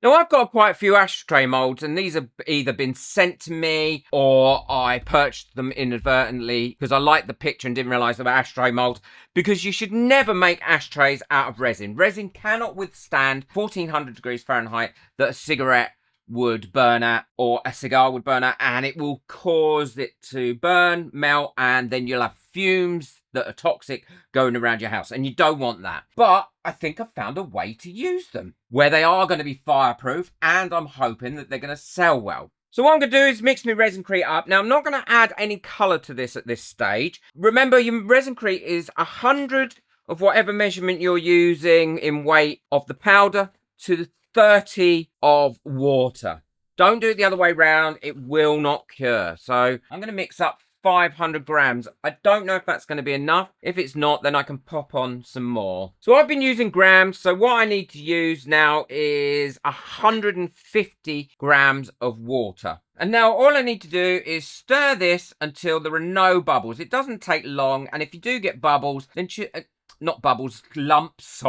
Now, I've got quite a few ashtray moulds, and these have either been sent to me or I purchased them inadvertently because I liked the picture and didn't realise they were ashtray moulds. Because you should never make ashtrays out of resin. Resin cannot withstand 1400 degrees Fahrenheit that a cigarette would burn at or a cigar would burn at, and it will cause it to burn, melt, and then you'll have fumes that are toxic going around your house, and you don't want that. But I think I've found a way to use them where they are going to be fireproof, and I'm hoping that they're going to sell well. So what I'm going to do is mix my Resincrete up. Now, I'm not going to add any colour to this at this stage. Remember, your Resincrete is 100 of whatever measurement you're using in weight of the powder to the 30 of water. Don't do it the other way around. It will not cure. So I'm going to mix up 500 grams. I don't know if that's going to be enough. If it's not, then I can pop on some more. So I've been using grams. So what I need to use now is 150 grams of water. And now all I need to do is stir this until there are no bubbles. It doesn't take long. And if you do get bubbles, then not bubbles, clumps.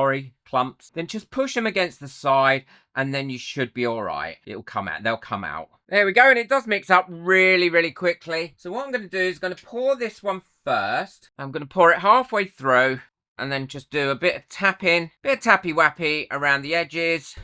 Then just push them against the side and then you should be all right. It'll come out. They'll come out. There we go. And it does mix up really, really quickly. So what I'm going to do is going to pour this one first. I'm going to pour it halfway through and then just do a bit of tapping, bit of tappy-wappy around the edges.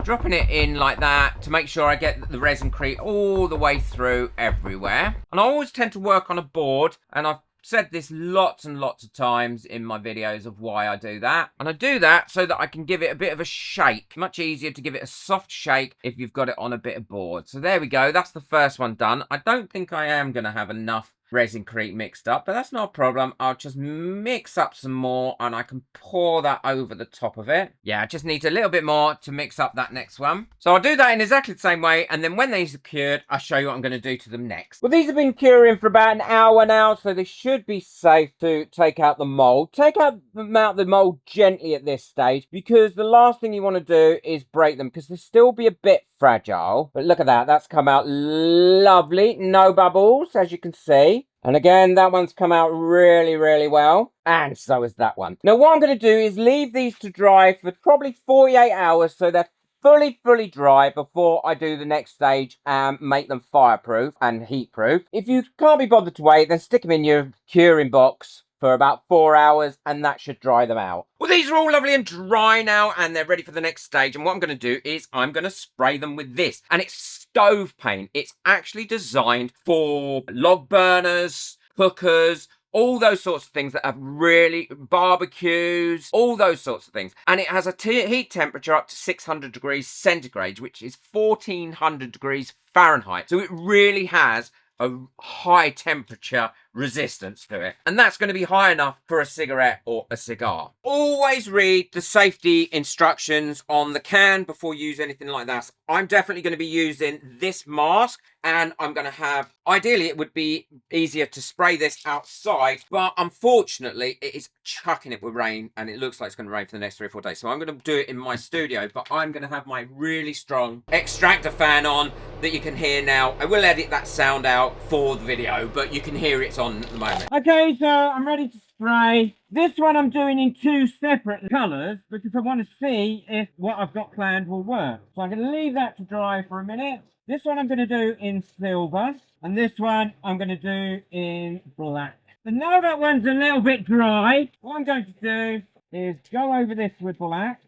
Dropping it in like that to make sure I get the Resincrete all the way through everywhere. And I always tend to work on a board, and I've said this lots and lots of times in my videos of why I do that. And I do that so that I can give it a bit of a shake. Much easier to give it a soft shake if you've got it on a bit of board. So there we go. That's the first one done. I don't think I am going to have enough Resincrete mixed up, but that's not a problem. I'll just mix up some more and I can pour that over the top of it. Yeah, I just need a little bit more to mix up that next one. So I'll do that in exactly the same way, and then when these are cured, I'll show you what I'm going to do to them next. Well, these have been curing for about an hour now, so they should be safe to take out the mold. Take out the mold gently at this stage, because the last thing you want to do is break them, because they'll still be a bit fragile. But look at that, that's come out lovely. No bubbles, as you can see. And again, that one's come out really, really well. And so is that one. Now, what I'm going to do is leave these to dry for probably 48 hours so they're fully dry before I do the next stage and make them fireproof and heat-proof. If you can't be bothered to wait, then stick them in your curing box for about 4 hours and that should dry them out. Well, these are all lovely and dry now and they're ready for the next stage. And what I'm going to do is I'm going to spray them with this. And it's stove paint. It's actually designed for log burners, cookers, all those sorts of things that have really barbecues, all those sorts of things. And it has a heat temperature up to 600 degrees centigrade, which is 1400 degrees Fahrenheit. So it really has a high temperature resistance to it, and that's going to be high enough for a cigarette or a cigar. Always read the safety instructions on the can before you use anything like that. I'm definitely going to be using this mask, and I'm going to have, ideally it would be easier to spray this outside, but unfortunately it is chucking it with rain and it looks like it's going to rain for the next 3 or 4 days. So I'm going to do it in my studio, but I'm going to have my really strong extractor fan on that you can hear now. I will edit that sound out for the video, but you can hear it's on at the moment. Okay, so I'm ready to spray. This one I'm doing in 2 separate colours because I want to see if what I've got planned will work. So I'm going to leave that to dry for a minute. This one I'm going to do in silver, and this one I'm going to do in black. So now that one's a little bit dry, what I'm going to do is go over this with black,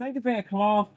take a bit of cloth,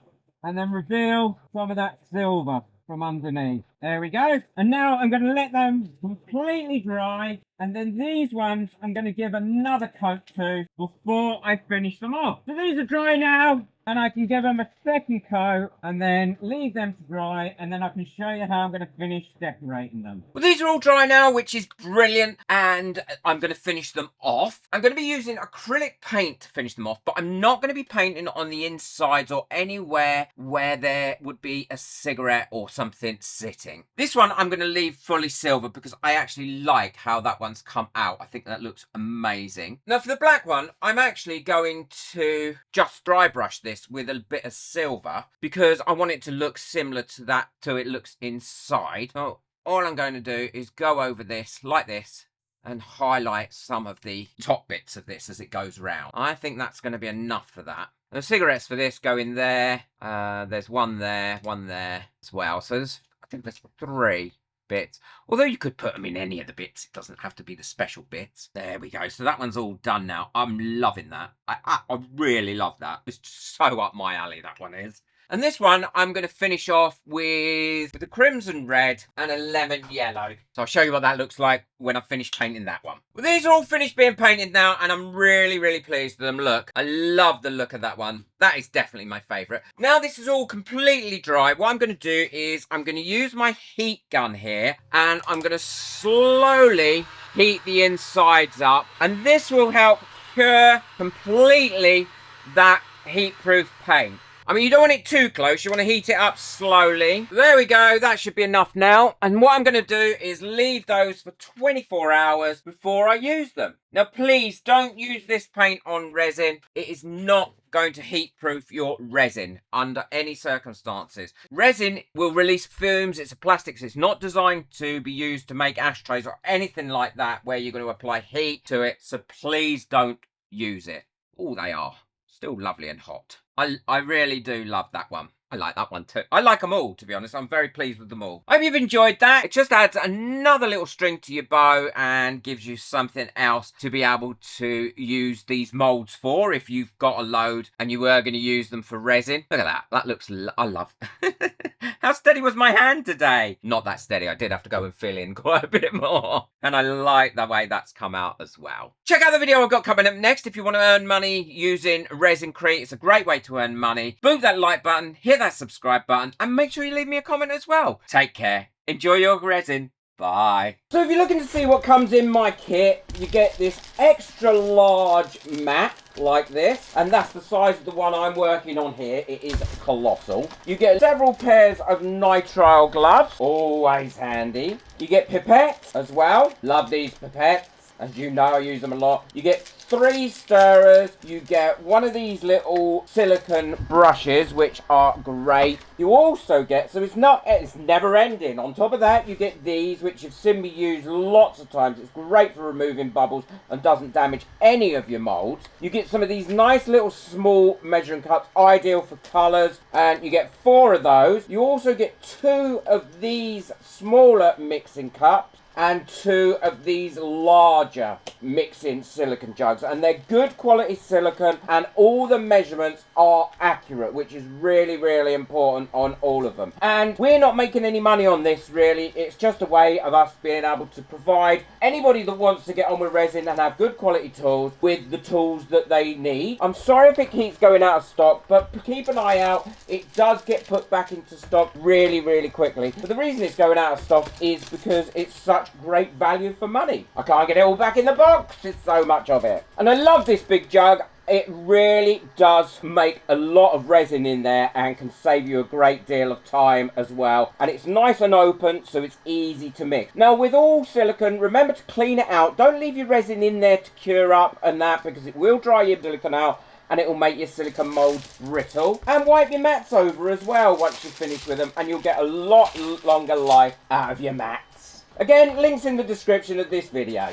and then reveal some of that silver from underneath. There we go. And now I'm going to let them completely dry, and then these ones I'm going to give another coat to before I finish them off. So these are dry now, and I can give them a second coat and then leave them to dry, and then I can show you how I'm going to finish decorating them. Well, these are all dry now, which is brilliant, and I'm going to finish them off. I'm going to be using acrylic paint to finish them off, but I'm not going to be painting on the insides or anywhere where there would be a cigarette or something sitting. This one I'm going to leave fully silver because I actually like how that one's come out. I think that looks amazing. Now for the black one, I'm actually going to just dry brush this with a bit of silver because I want it to look similar to that, to it looks inside. So all I'm going to do is go over this like this and highlight some of the top bits of this as it goes round. I think that's going to be enough for that. The cigarettes for this go in there. There's one there as well. So I think there's 3 bits. Although you could put them in any of the bits. It doesn't have to be the special bits. There we go. So that one's all done now. I'm loving that. I really love that. It's so up my alley, that one is. And this one, I'm going to finish off with the crimson red and a lemon yellow. So I'll show you what that looks like when I've finished painting that one. Well, these are all finished being painted now, and I'm really, really pleased with them. Look, I love the look of that one. That is definitely my favourite. Now this is all completely dry. What I'm going to do is I'm going to use my heat gun here, and I'm going to slowly heat the insides up. And this will help cure completely that heat-proof paint. I mean, you don't want it too close. You want to heat it up slowly. There we go. That should be enough now. And what I'm going to do is leave those for 24 hours before I use them. Now, please don't use this paint on resin. It is not going to heat-proof your resin under any circumstances. Resin will release fumes. It's a plastic, so it's not designed to be used to make ashtrays or anything like that where you're going to apply heat to it. So please don't use it. Oh, they are still lovely and hot. I really do love that one. I like that one too. I like them all, to be honest. I'm very pleased with them all. I hope you've enjoyed that. It just adds another little string to your bow and gives you something else to be able to use these moulds for if you've got a load and you were going to use them for resin. Look at that. That looks... I love... How steady was my hand today? Not that steady. I did have to go and fill in quite a bit more. And I like the way that's come out as well. Check out the video I've got coming up next if you want to earn money using Resincrete. It's a great way to earn money. Boot that like button, hit that subscribe button, and make sure you leave me a comment as well. Take care. Enjoy your resin. Bye. So if you're looking to see what comes in my kit, you get this extra large mat like this, and that's the size of the one I'm working on here. It is colossal. You get several pairs of nitrile gloves, always handy. You get pipettes as well. Love these pipettes. As you know, I use them a lot. You get 3 stirrers. You get one of these little silicone brushes, which are great. You also get, so it's never ending. On top of that, you get these, which you've seen me use lots of times. It's great for removing bubbles and doesn't damage any of your moulds. You get some of these nice little small measuring cups, ideal for colours, and you get 4 of those. You also get 2 of these smaller mixing cups and 2 of these larger mixing silicone jugs, and they're good quality silicone and all the measurements are accurate, which is really, really important on all of them. And we're not making any money on this, really. It's just a way of us being able to provide anybody that wants to get on with resin and have good quality tools with the tools that they need. I'm sorry if it keeps going out of stock, but keep an eye out. It does get put back into stock really, really quickly. But the reason it's going out of stock is because it's such great value for money. I can't get it all back in the box. There's so much of it. And I love this big jug. It really does make a lot of resin in there and can save you a great deal of time as well. And it's nice and open, so it's easy to mix. Now, with all silicone, remember to clean it out. Don't leave your resin in there to cure up and that, because it will dry your silicone out and it will make your silicone moulds brittle. And wipe your mats over as well once you're finished with them, and you'll get a lot longer life out of your mats. Again, links in the description of this video.